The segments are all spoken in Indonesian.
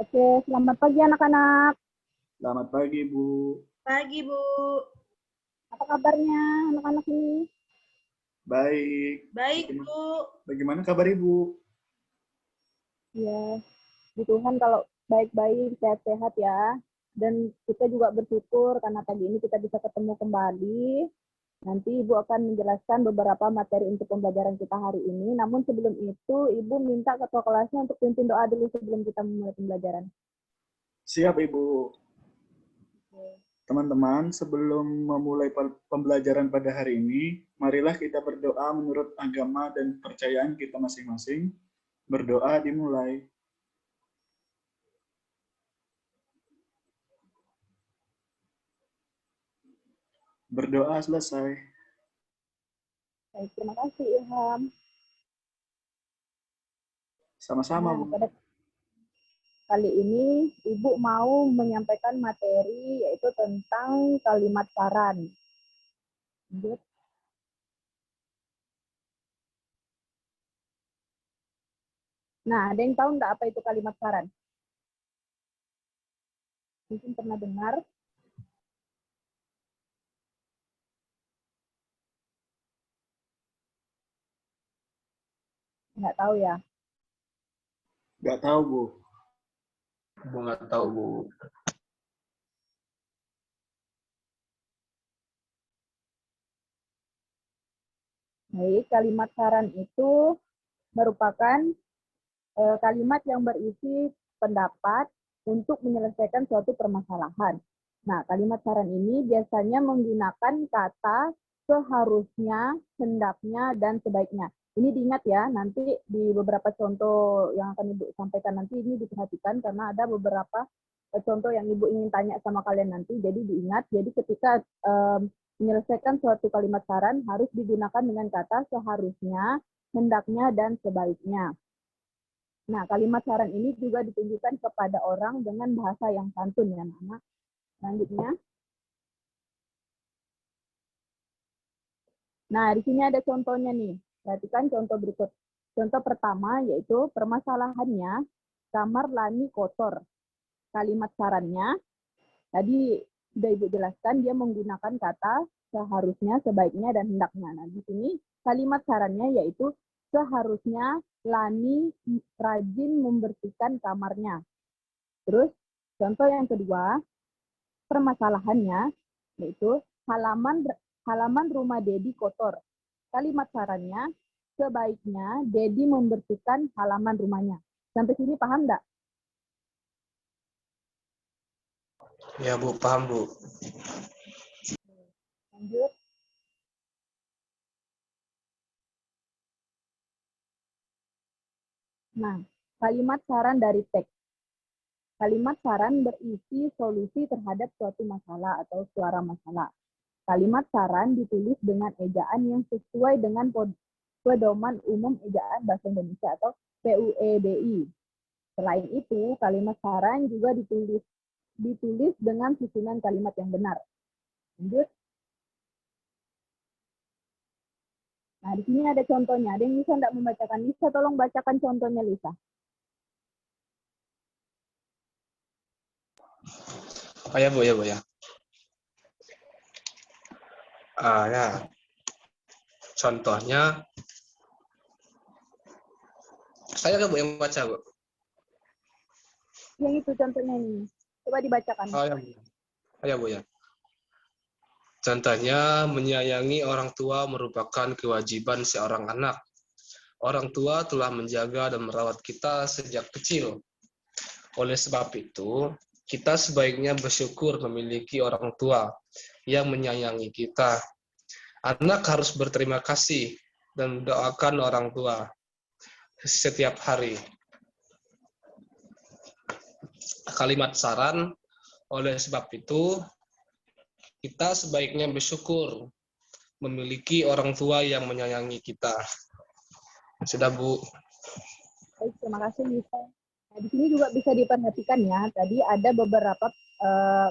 Oke, selamat pagi anak-anak. Selamat pagi, Bu. Pagi, Bu. Apa kabarnya anak-anak ini? Baik. Baik, Bu. Bagaimana kabar Ibu? Ya, di Tuhan kalau baik-baik, sehat-sehat ya. Dan kita juga bersyukur karena pagi ini kita bisa ketemu kembali. Nanti Ibu akan menjelaskan beberapa materi untuk pembelajaran kita hari ini. Namun sebelum itu, Ibu minta ketua kelasnya untuk pimpin doa dulu sebelum kita memulai pembelajaran. Siap, Ibu. Teman-teman, sebelum memulai pembelajaran pada hari ini, marilah kita berdoa menurut agama dan kepercayaan kita masing-masing. Berdoa dimulai. Berdoa selesai. Baik, terima kasih Ilham. Sama-sama, Nah, Bu. pada kali ini Ibu mau menyampaikan materi yaitu tentang kalimat saran. Lanjut. Nah, ada yang tahu nggak apa itu kalimat saran? Mungkin pernah dengar. Nggak tahu ya? Nggak tahu, Bu. Bu nggak tahu, Bu. Baik, kalimat saran itu merupakan kalimat yang berisi pendapat untuk menyelesaikan suatu permasalahan. Nah, kalimat saran ini biasanya menggunakan kata seharusnya, hendaknya, dan sebaiknya. Ini diingat ya, nanti di beberapa contoh yang akan Ibu sampaikan nanti ini diperhatikan karena ada beberapa contoh yang Ibu ingin tanya sama kalian nanti, jadi diingat. Jadi ketika menyelesaikan suatu kalimat saran harus digunakan dengan kata seharusnya, hendaknya, dan sebaiknya. Nah, kalimat saran ini juga ditunjukkan kepada orang dengan bahasa yang santun ya, anak-anak. Selanjutnya. Nah, di sini ada contohnya nih. Perhatikan contoh berikut. Contoh pertama yaitu permasalahannya kamar Lani kotor. Kalimat sarannya tadi sudah Ibu jelaskan dia menggunakan kata seharusnya, sebaiknya, dan hendaknya. Nah, di sini kalimat sarannya yaitu seharusnya Lani rajin membersihkan kamarnya. Terus contoh yang kedua, permasalahannya yaitu halaman rumah Dedi kotor. Kalimat sarannya sebaiknya Dedi membersihkan halaman rumahnya. Sampai sini paham nggak? Ya, Bu, paham, Bu. Lanjut. Nah, kalimat saran dari teks. Kalimat saran berisi solusi terhadap suatu masalah atau suara masalah. Kalimat saran ditulis dengan ejaan yang sesuai dengan pedoman umum ejaan bahasa Indonesia atau PUEBI. Selain itu, kalimat saran juga ditulis dengan susunan kalimat yang benar. Lanjut. Nah, di sini ada contohnya. Ada yang bisa tidak membacakan? Lisa, tolong bacakan contohnya, Lisa. Oh ya, Bu, ya, Bu, ya. Ya. Contohnya, saya kan, Bu, yang baca, Bu. Yang itu contohnya ini. Coba dibacakan. Oh ya, Bu. Oh ya, Bu, ya. Contohnya, menyayangi orang tua merupakan kewajiban seorang anak. Orang tua telah menjaga dan merawat kita sejak kecil. Oleh sebab itu, kita sebaiknya bersyukur memiliki orang tua yang menyayangi kita. Anak harus berterima kasih dan mendoakan orang tua setiap hari. Kalimat saran, oleh sebab itu, kita sebaiknya bersyukur memiliki orang tua yang menyayangi kita. Sudah, Bu. Baik, terima kasih, Lisa. Nah, di sini juga bisa diperhatikan ya, tadi ada beberapa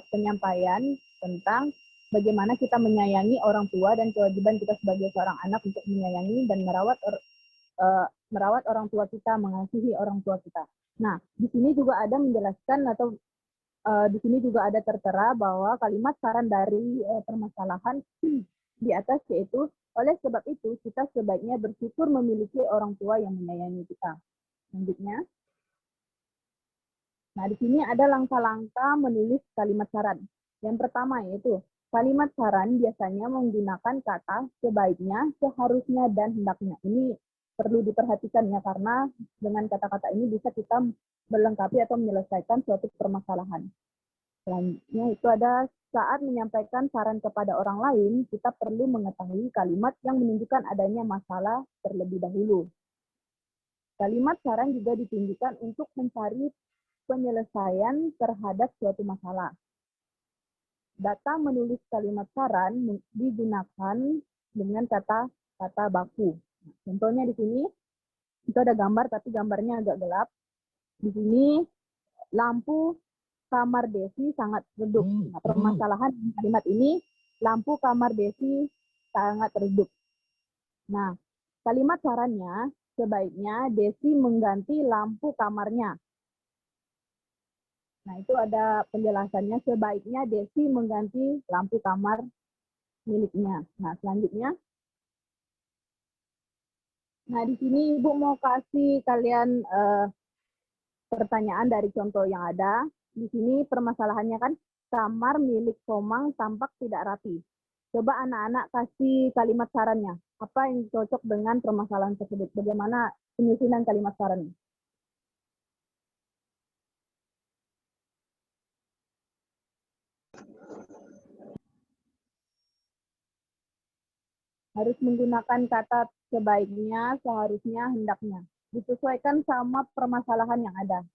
penyampaian tentang bagaimana kita menyayangi orang tua dan kewajiban kita sebagai seorang anak untuk menyayangi dan merawat merawat orang tua kita, mengasihi orang tua kita. Nah, di sini juga ada menjelaskan atau di sini juga ada tertera bahwa kalimat saran dari permasalahan di atas yaitu, oleh sebab itu kita sebaiknya bersyukur memiliki orang tua yang menyayangi kita. Selanjutnya, nah di sini ada langkah-langkah menulis kalimat saran. Yang pertama yaitu, kalimat saran biasanya menggunakan kata sebaiknya, seharusnya, dan hendaknya. Ini perlu diperhatikan ya, karena dengan kata-kata ini bisa kita melengkapi atau menyelesaikan suatu permasalahan. Selanjutnya itu ada saat menyampaikan saran kepada orang lain, kita perlu mengetahui kalimat yang menunjukkan adanya masalah terlebih dahulu. Kalimat saran juga ditunjukkan untuk mencari penyelesaian terhadap suatu masalah. Data menulis kalimat saran digunakan dengan kata-kata baku. Contohnya di sini, itu ada gambar, tapi gambarnya agak gelap. Di sini, lampu kamar Desi sangat redup. Nah, permasalahan kalimat ini, lampu kamar Desi sangat redup. Nah, kalimat sarannya, sebaiknya Desi mengganti lampu kamarnya. Nah, itu ada penjelasannya, sebaiknya Desi mengganti lampu kamar miliknya. Nah, selanjutnya. Nah, di sini Ibu mau kasih kalian pertanyaan dari contoh yang ada. Di sini permasalahannya kan, kamar milik Komang tampak tidak rapi. Coba anak-anak kasih kalimat sarannya. Apa yang cocok dengan permasalahan tersebut? Bagaimana penyusunan kalimat sarannya? Harus menggunakan kata sebaiknya, seharusnya, hendaknya. Disesuaikan sama permasalahan yang ada.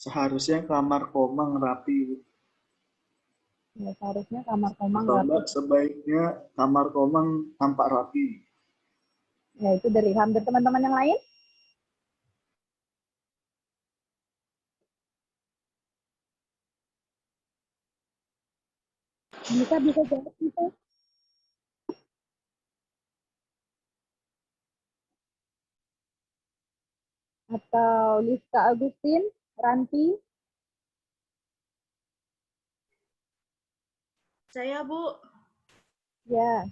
Seharusnya kamar Komang rapi. Ya, seharusnya kamar Komang Atau rapi. enggak, sebaiknya kamar Komang tampak rapi. Ya, itu dari hampir teman-teman yang lain. Bisa jawab itu. Atau Lista Agustin, Ranti. Saya, Bu. Ya.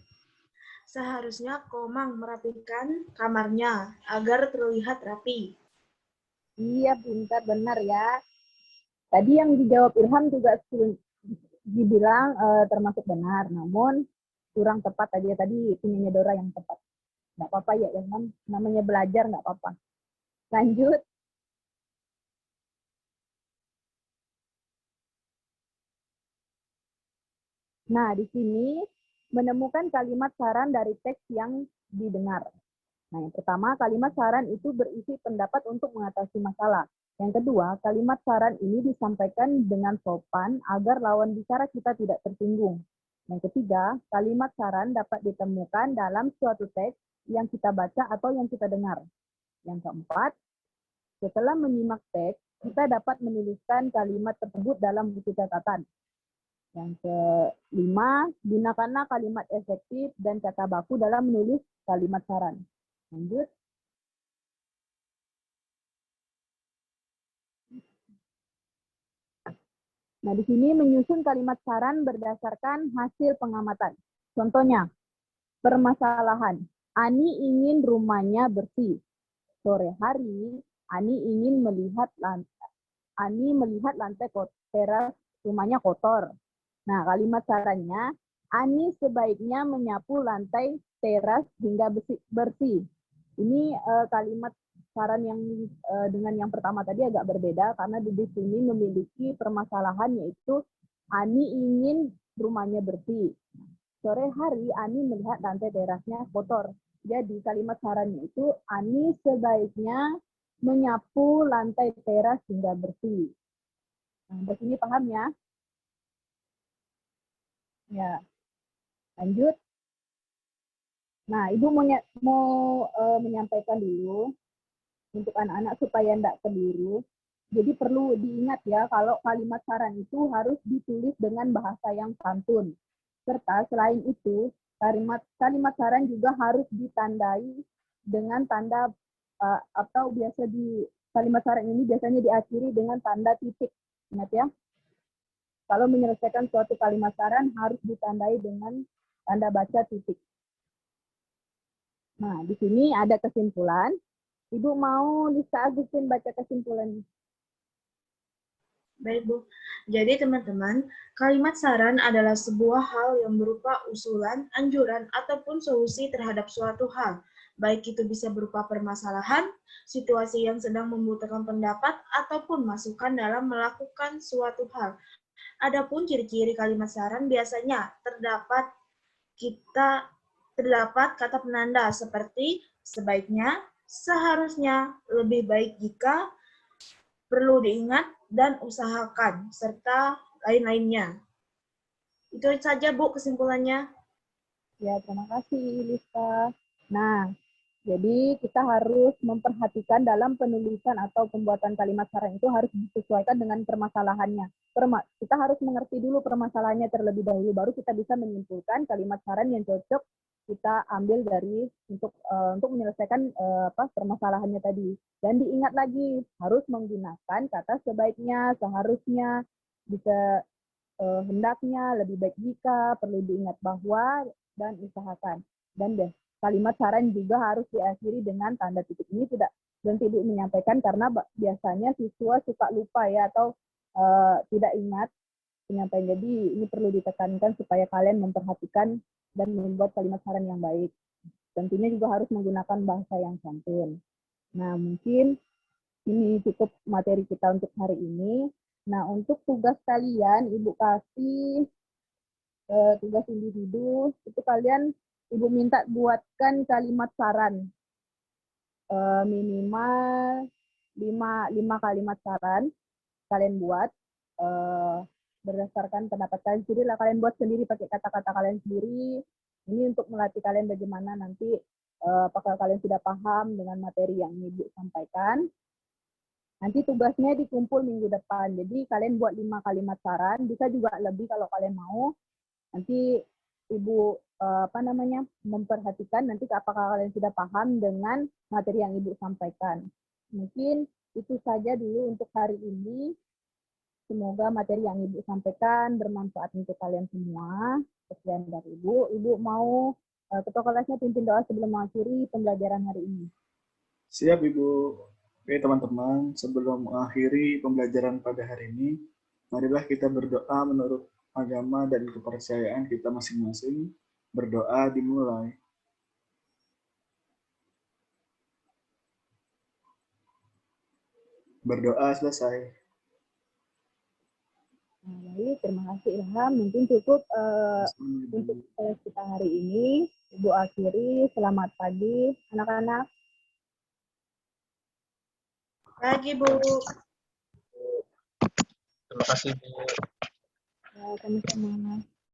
Seharusnya Komang merapikan kamarnya agar terlihat rapi. Iya, pintar, benar ya. Tadi yang dijawab Ilham juga dibilang termasuk benar, namun kurang tepat tadi ya. Tadi punyanya Dora yang tepat. Nggak apa-apa ya, Ilham. Namanya belajar, nggak apa-apa. Lanjut. Nah, di sini menemukan kalimat saran dari teks yang didengar. Nah, yang pertama, kalimat saran itu berisi pendapat untuk mengatasi masalah. Yang kedua, kalimat saran ini disampaikan dengan sopan agar lawan bicara kita tidak tersinggung. Yang ketiga, kalimat saran dapat ditemukan dalam suatu teks yang kita baca atau yang kita dengar. Yang keempat, setelah menyimak teks, kita dapat menuliskan kalimat tersebut dalam buku catatan. Yang kelima, gunakanlah kalimat efektif dan kata baku dalam menulis kalimat saran. Lanjut. Nah, di sini menyusun kalimat saran berdasarkan hasil pengamatan. Contohnya, permasalahan. Ani ingin rumahnya bersih. Sore hari, Ani melihat lantai teras rumahnya kotor. Nah, kalimat sarannya, Ani sebaiknya menyapu lantai teras hingga bersih. Ini kalimat saran yang dengan yang pertama tadi agak berbeda karena di sini memiliki permasalahan yaitu Ani ingin rumahnya bersih. Sore hari Ani melihat lantai terasnya kotor. Jadi kalimat sarannya itu Ani sebaiknya menyapu lantai teras hingga bersih. Nah, di sini paham ya? Ya. Lanjut. Nah, Ibu mau menyampaikan dulu untuk anak-anak supaya tidak keliru. Jadi perlu diingat ya, kalau kalimat saran itu harus ditulis dengan bahasa yang santun. Serta selain itu, kalimat saran juga harus ditandai dengan tanda atau biasa di kalimat saran ini biasanya diakhiri dengan tanda titik. Ingat ya. Kalau menyelesaikan suatu kalimat saran harus ditandai dengan tanda baca titik. Nah, di sini ada kesimpulan. Ibu mau Lisa Agustin baca kesimpulannya. Baik, Bu. Jadi, teman-teman, kalimat saran adalah sebuah hal yang berupa usulan, anjuran, ataupun solusi terhadap suatu hal. Baik itu bisa berupa permasalahan, situasi yang sedang membutuhkan pendapat, ataupun masukan dalam melakukan suatu hal. Adapun ciri-ciri kalimat saran biasanya terdapat kata penanda seperti sebaiknya, seharusnya, lebih baik jika, perlu diingat, dan usahakan, serta lain-lainnya. Itu saja, Bu, kesimpulannya. Ya, terima kasih, Lisa. Nah, jadi kita harus memperhatikan dalam penulisan atau pembuatan kalimat saran itu harus disesuaikan dengan permasalahannya. Kita harus mengerti dulu permasalahannya terlebih dahulu, baru kita bisa menyimpulkan kalimat saran yang cocok kita ambil dari untuk menyelesaikan permasalahannya tadi. Dan diingat lagi, harus menggunakan kata sebaiknya, seharusnya, bisa hendaknya, lebih baik jika, perlu diingat bahwa, dan usahakan. Dan kalimat saran juga harus diakhiri dengan tanda titik. Ini tidak berhenti Ibu menyampaikan karena biasanya siswa suka lupa ya atau tidak ingat penyampaian. Jadi ini perlu ditekankan supaya kalian memperhatikan dan membuat kalimat saran yang baik. Tentunya juga harus menggunakan bahasa yang santun. Nah, mungkin ini cukup materi kita untuk hari ini. Nah, untuk tugas kalian, Ibu kasih tugas individu, itu kalian Ibu minta buatkan kalimat saran. Minimal 5 kalimat saran kalian buat berdasarkan pendapat kalian sendiri lah, kalian buat sendiri pakai kata-kata kalian sendiri. Ini untuk melatih kalian bagaimana nanti apakah kalian sudah paham dengan materi yang Ibu sampaikan. Nanti tugasnya dikumpul minggu depan. Jadi kalian buat 5 kalimat saran, bisa juga lebih kalau kalian mau. Nanti Ibu memperhatikan nanti apakah kalian sudah paham dengan materi yang Ibu sampaikan. Mungkin itu saja dulu untuk hari ini. Semoga materi yang Ibu sampaikan bermanfaat untuk kalian semua. Sekian dari Ibu. Ibu mau ketua kelasnya pimpin doa sebelum mengakhiri pembelajaran hari ini. Siap, Ibu. Oke, teman-teman, sebelum mengakhiri pembelajaran pada hari ini, marilah kita berdoa menurut agama dan kepercayaan kita masing-masing. Berdoa dimulai. Berdoa selesai. Baik, terima kasih Ilham. Mungkin cukup untuk kita hari ini. Ibu akhiri. Selamat pagi, anak-anak. Pagi, Bu. Terima kasih, Bu. Sama-sama.